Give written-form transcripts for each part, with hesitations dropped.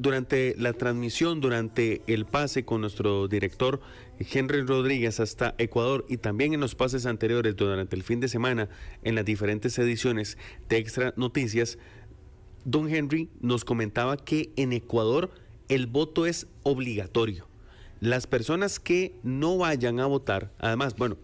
durante la transmisión, durante el pase con nuestro director Henry Rodríguez hasta Ecuador y también en los pases anteriores durante el fin de semana en las diferentes ediciones de Extra Noticias, don Henry nos comentaba que en Ecuador el voto es obligatorio. Las personas que no vayan a votar, además, bueno,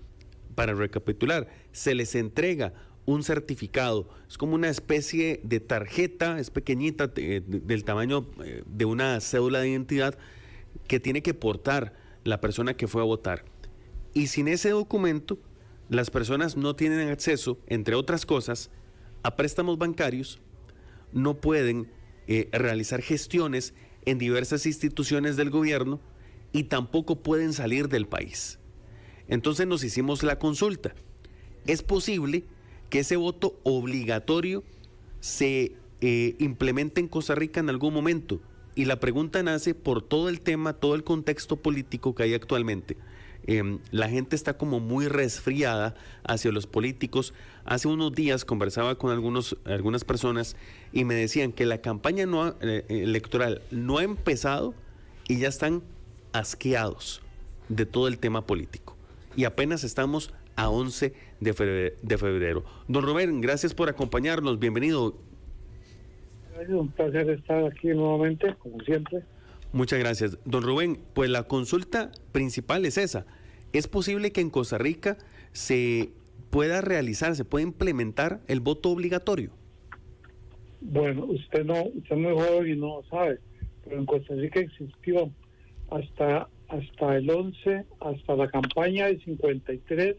para recapitular, se les entrega un certificado, es como una especie de tarjeta, es pequeñita, del tamaño de una cédula de identidad que tiene que portar la persona que fue a votar. Y sin ese documento, las personas no tienen acceso, entre otras cosas, a préstamos bancarios, no pueden realizar gestiones en diversas instituciones del gobierno y tampoco pueden salir del país. Entonces nos hicimos la consulta. ¿Es posible que ese voto obligatorio se implemente en Costa Rica en algún momento? Y la pregunta nace por todo el tema, todo el contexto político que hay actualmente. La gente está como muy resfriada hacia los políticos. Hace unos días conversaba con algunas personas y me decían que la campaña electoral no ha empezado y ya están asqueados de todo el tema político. Y apenas estamos a 11 de febrero. Don Rubén, gracias por acompañarnos, bienvenido. Es un placer estar aquí nuevamente, como siempre. Muchas gracias. Don Rubén, pues la consulta principal es esa. ¿Es posible que en Costa Rica se pueda implementar el voto obligatorio? Bueno, usted es muy joven y no lo sabe, pero en Costa Rica existió hasta el 11, hasta la campaña del 53,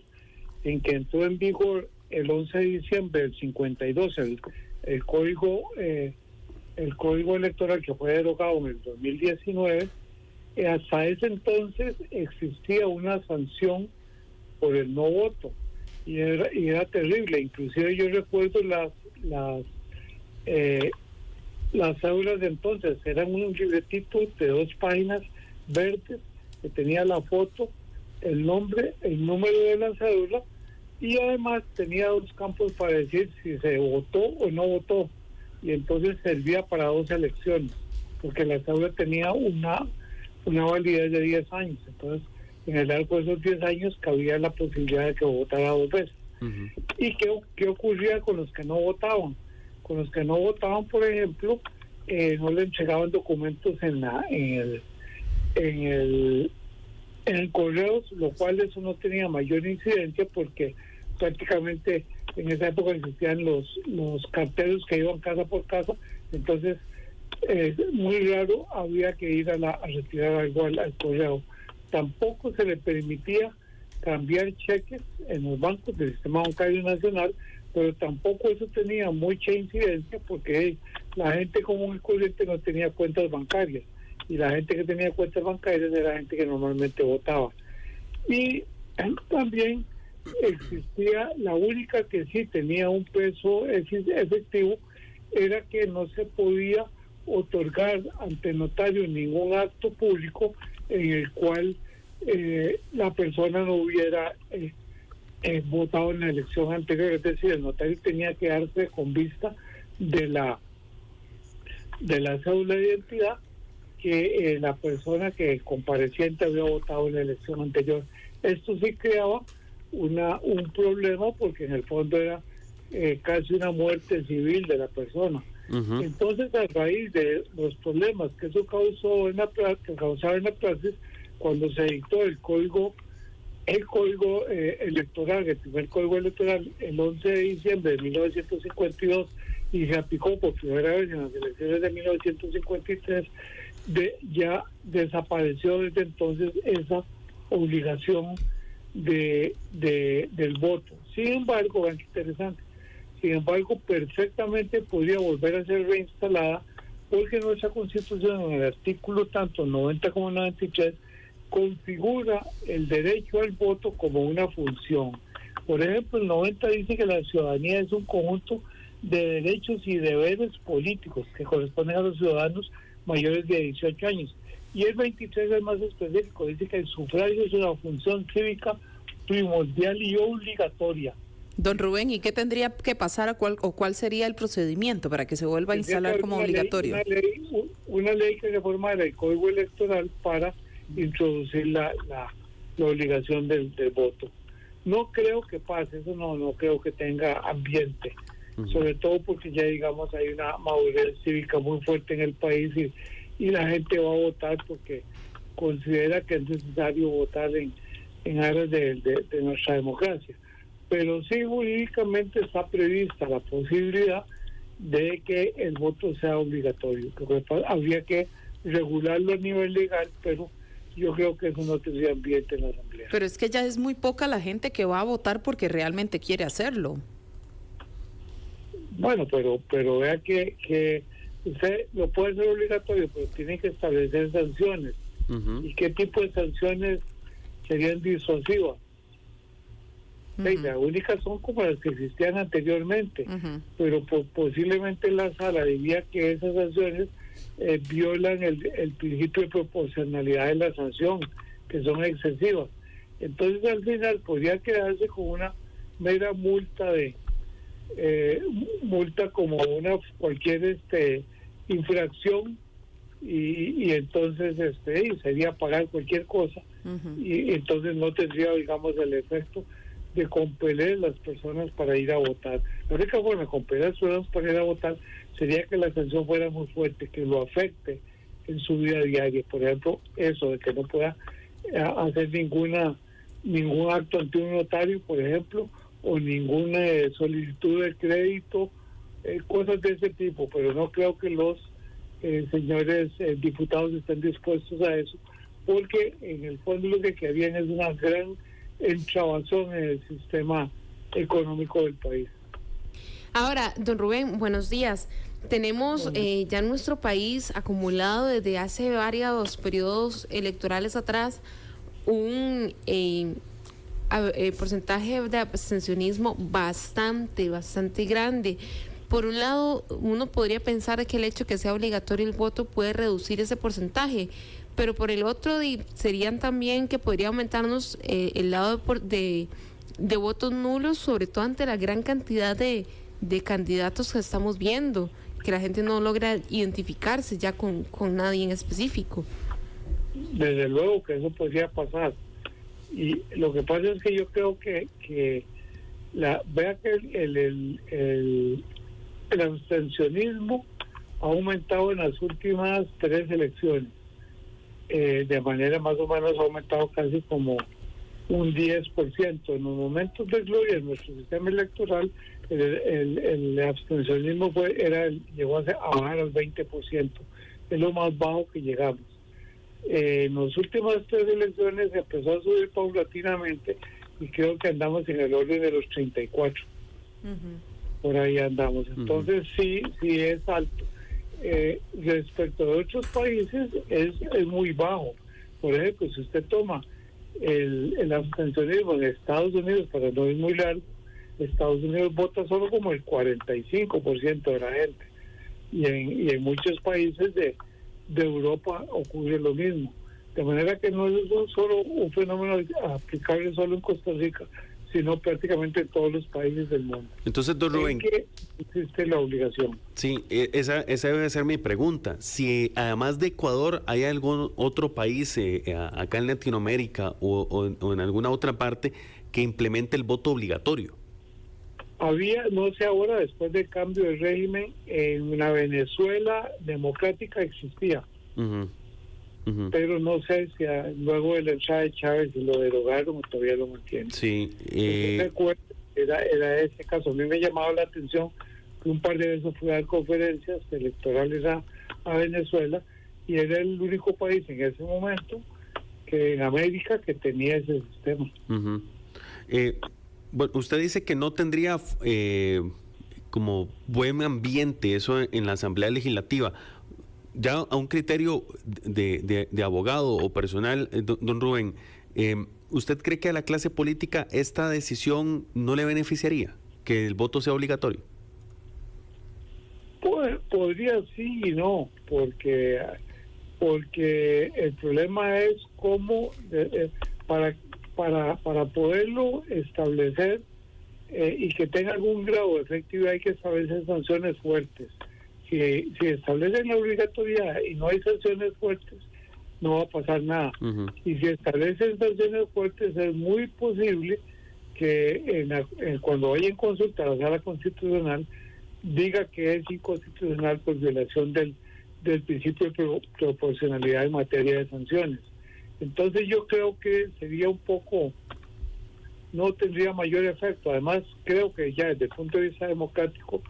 en que entró en vigor el 11 de diciembre del 52 el código electoral que fue derogado en el 2019. Hasta ese entonces existía una sanción por el no voto y era terrible. Inclusive yo recuerdo las cédulas de entonces, eran un libretito de 2 páginas verdes que tenía la foto, el nombre, el número de la cédula, y además tenía 2 campos para decir si se votó o no votó, y entonces servía para 2 elecciones, porque la cédula tenía una validez de 10 años, entonces en el largo de esos 10 años cabía la posibilidad de que votara 2 veces. Uh-huh. ¿Y qué ocurría con los que no votaban? Con los que no votaban, por ejemplo, no le entregaban documentos en el correo, lo cual eso no tenía mayor incidencia porque prácticamente en esa época existían los carteros que iban casa por casa, entonces muy raro había que ir a retirar algo al correo. Tampoco se le permitía cambiar cheques en los bancos del Sistema Bancario Nacional, pero tampoco eso tenía mucha incidencia porque la gente común y corriente no tenía cuentas bancarias, y la gente que tenía cuentas bancarias era gente que normalmente votaba. Y también existía, la única que sí tenía un peso efectivo era que no se podía otorgar ante notario ningún acto público en el cual la persona no hubiera votado en la elección anterior, es decir, el notario tenía que darse con vista de la cédula de identidad que la persona que compareciente había votado en la elección anterior. Esto sí creaba un problema porque en el fondo era casi una muerte civil de la persona. Uh-huh. Entonces, a raíz de los problemas que eso causaba en la praxis, cuando se dictó el código electoral, el primer código electoral, el 11 de diciembre de 1952, y se aplicó por primera vez en las elecciones de 1953, ya desapareció desde entonces esa obligación del voto. Sin embargo, vean qué interesante, perfectamente podría volver a ser reinstalada porque nuestra Constitución, en el artículo tanto 90 como 93, configura el derecho al voto como una función. Por ejemplo, el 90 dice que la ciudadanía es un conjunto de derechos y deberes políticos que corresponden a los ciudadanos mayores de 18 años. Y el 23 es más específico, dice que el sufragio es una función cívica primordial y obligatoria. Don Rubén, ¿y qué tendría que pasar cuál sería el procedimiento para que se vuelva a instalar como obligatorio? Una ley que reformara el Código Electoral para introducir la obligación del voto. No creo que pase, eso no creo que tenga ambiente, sobre todo porque ya digamos hay una madurez cívica muy fuerte en el país y la gente va a votar porque considera que es necesario votar en aras de nuestra democracia. Pero sí jurídicamente está prevista la posibilidad de que el voto sea obligatorio. Habría que regularlo a nivel legal, pero yo creo que eso no tendría ambiente en la Asamblea. Pero es que ya es muy poca la gente que va a votar porque realmente quiere hacerlo. Bueno, pero vea que usted lo puede hacer obligatorio, pero tiene que establecer sanciones. ¿Y qué tipo de sanciones serían disuasivas? Las únicas son como las que existían anteriormente, pero posiblemente la sala diría que esas sanciones violan el principio de proporcionalidad de la sanción, que son excesivas. Entonces al final podría quedarse con una mera multa multa como cualquier infracción y entonces sería pagar cualquier cosa y entonces no tendría, digamos, el efecto de compeler las personas para ir a votar. La única forma de compeler a las personas para ir a votar sería que la sanción fuera muy fuerte, que lo afecte en su vida diaria. Por ejemplo, eso de que no pueda hacer ningún acto ante un notario, por ejemplo, o ninguna solicitud de crédito, cosas de ese tipo. Pero no creo que los señores diputados estén dispuestos a eso, porque en el fondo lo que querían es una gran entrabazón en el sistema económico del país. Ahora, don Rubén, buenos días. Tenemos ya en nuestro país acumulado desde hace varios periodos electorales atrás un porcentaje de abstencionismo bastante grande. Por un lado, uno podría pensar que el hecho de que sea obligatorio el voto puede reducir ese porcentaje, pero por el otro serían también que podría aumentarnos el lado de votos nulos, sobre todo ante la gran cantidad de candidatos que estamos viendo, que la gente no logra identificarse ya con nadie en específico. Desde luego que eso podría pasar, y lo que pasa es que yo creo que vea que el abstencionismo ha aumentado en las últimas 3 elecciones. De manera más o menos ha aumentado casi como un 10%. En los momentos de gloria en nuestro sistema electoral, el abstencionismo llegó a bajar al 20%. Es lo más bajo que llegamos. En las últimas 3 elecciones se empezó a subir paulatinamente y creo que andamos en el orden de los 34. Por ahí andamos. Entonces sí es alto. Respecto a otros países es muy bajo. Por ejemplo, si usted toma el abstencionismo en Estados Unidos, para no ir muy largo, Estados Unidos vota solo como el 45% de la gente, y en muchos países de Europa ocurre lo mismo, de manera que no es solo un fenómeno aplicable solo en Costa Rica, sino prácticamente en todos los países del mundo. Entonces, don Rubén, que existe la obligación. Sí, esa debe ser mi pregunta. Si además de Ecuador hay algún otro país acá en Latinoamérica o en alguna otra parte que implemente el voto obligatorio. Había, no sé ahora, después del cambio de régimen, en la Venezuela democrática existía. Pero no sé si luego de la entrada de Chávez si lo derogaron o todavía lo mantienen. Sí. Era ese caso. A mí me llamaba la atención que un par de veces fui a dar conferencias electorales a Venezuela, y era el único país en ese momento que en América que tenía ese sistema. Bueno, usted dice que no tendría como buen ambiente eso en la Asamblea Legislativa. Ya a un criterio de abogado o personal, don Rubén, ¿usted cree que a la clase política esta decisión no le beneficiaría, que el voto sea obligatorio? Podría sí y no, porque el problema es cómo para poderlo establecer y que tenga algún grado de efectividad, hay que establecer sanciones fuertes. Si establecen la obligatoriedad y no hay sanciones fuertes, no va a pasar nada. Y si establecen sanciones fuertes, es muy posible que cuando vaya en consulta a la Sala Constitucional diga que es inconstitucional por violación del principio de proporcionalidad en materia de sanciones. Entonces yo creo que sería un poco, no tendría mayor efecto. Además, creo que ya desde el punto de vista democrático,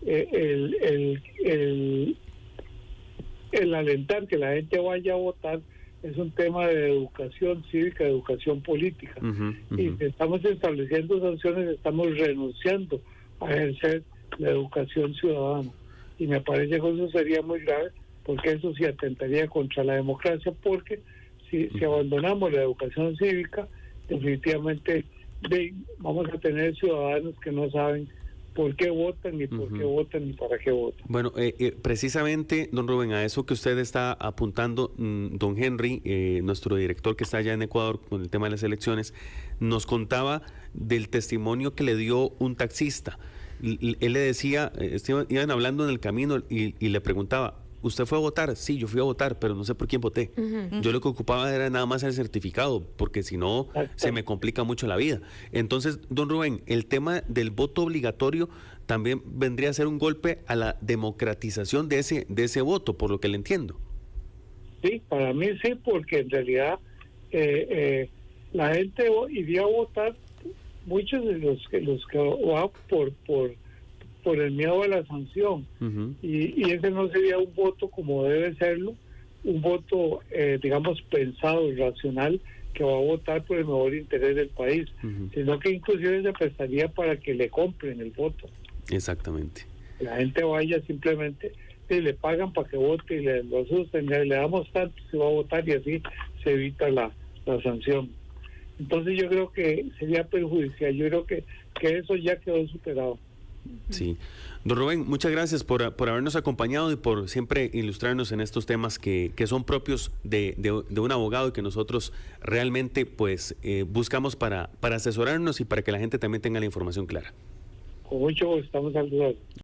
el alentar que la gente vaya a votar es un tema de educación cívica, de educación política. Y si estamos estableciendo sanciones, estamos renunciando a ejercer la educación ciudadana. Y me parece que eso sería muy grave, porque eso sí atentaría contra la democracia, porque si abandonamos la educación cívica, definitivamente vamos a tener ciudadanos que no saben por qué votan, ni por qué votan, ni para qué votan. Bueno, precisamente, don Rubén, a eso que usted está apuntando, don Henry, nuestro director que está allá en Ecuador con el tema de las elecciones, nos contaba del testimonio que le dio un taxista. Él le decía, iban hablando en el camino y le preguntaba, ¿usted fue a votar? Sí, yo fui a votar, pero no sé por quién voté. Yo lo que ocupaba era nada más el certificado, porque si no, se me complica mucho la vida. Entonces, don Rubén, el tema del voto obligatorio también vendría a ser un golpe a la democratización de ese voto, por lo que le entiendo. Sí, para mí sí, porque en realidad la gente iría a votar, muchos de los que van por el miedo a la sanción, y ese no sería un voto como debe serlo, un voto, digamos, pensado y racional, que va a votar por el mejor interés del país, sino que inclusive se prestaría para que le compren el voto. Exactamente. La gente vaya simplemente, y le pagan para que vote y lo asusten, le damos tanto, se va a votar, y así se evita la sanción. Entonces yo creo que sería perjudicial, yo creo que eso ya quedó superado. Sí. Don Rubén, muchas gracias por habernos acompañado y por siempre ilustrarnos en estos temas que son propios de un abogado y que nosotros realmente pues buscamos para asesorarnos y para que la gente también tenga la información clara. Con mucho gusto, estamos al lado.